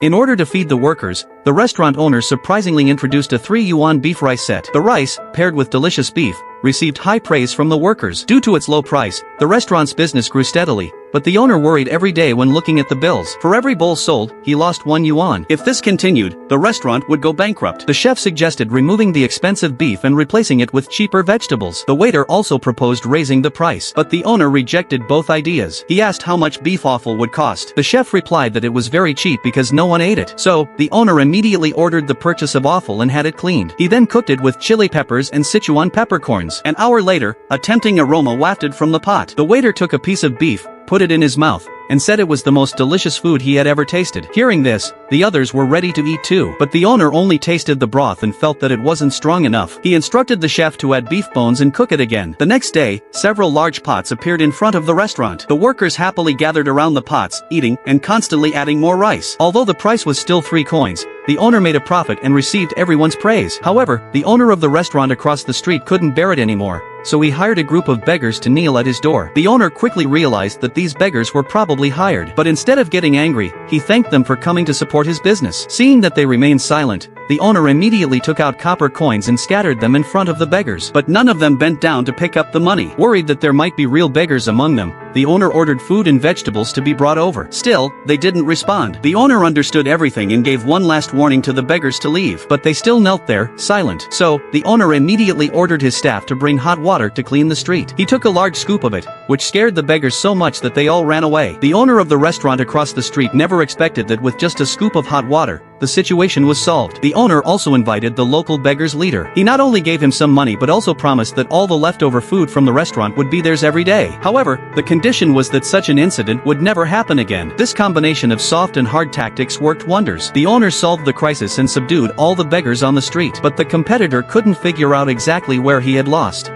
In order to feed the workers, the restaurant owner surprisingly introduced a 3 yuan beef rice set. The rice, paired with delicious beef, received high praise from the workers. Due to its low price, the restaurant's business grew steadily, but the owner worried every day when looking at the bills. For every bowl sold, he lost 1 yuan. If this continued, the restaurant would go bankrupt. The chef suggested removing the expensive beef and replacing it with cheaper vegetables. The waiter also proposed raising the price, but the owner rejected both ideas. He asked how much beef offal would cost. The chef replied that it was very cheap because no one ate it. So, the owner immediately ordered the purchase of offal and had it cleaned. He then cooked it with chili peppers and Sichuan peppercorns. An hour later, a tempting aroma wafted from the pot. The waiter took a piece of beef, put it in his mouth, and said it was the most delicious food he had ever tasted. Hearing this, the others were ready to eat too, but the owner only tasted the broth and felt that it wasn't strong enough. He instructed the chef to add beef bones and cook it again. The next day, several large pots appeared in front of the restaurant. The workers happily gathered around the pots, eating, and constantly adding more rice. Although the price was still 3 coins, the owner made a profit and received everyone's praise. However, the owner of the restaurant across the street couldn't bear it anymore, so he hired a group of beggars to kneel at his door. The owner quickly realized that these beggars were probably hired, but instead of getting angry, he thanked them for coming to support his business. Seeing that they remained silent, the owner immediately took out copper coins and scattered them in front of the beggars, but none of them bent down to pick up the money. Worried that there might be real beggars among them, the owner ordered food and vegetables to be brought over. Still, they didn't respond. The owner understood everything and gave one last warning to the beggars to leave, but they still knelt there, silent. So, the owner immediately ordered his staff to bring hot water to clean the street. He took a large scoop of it, which scared the beggars so much that they all ran away. The owner of the restaurant across the street never expected that with just a scoop of hot water, the situation was solved. The owner also invited the local beggar's leader. He not only gave him some money but also promised that all the leftover food from the restaurant would be theirs every day. However, the condition was that such an incident would never happen again. This combination of soft and hard tactics worked wonders. The owner solved the crisis and subdued all the beggars on the street, but the competitor couldn't figure out exactly where he had lost.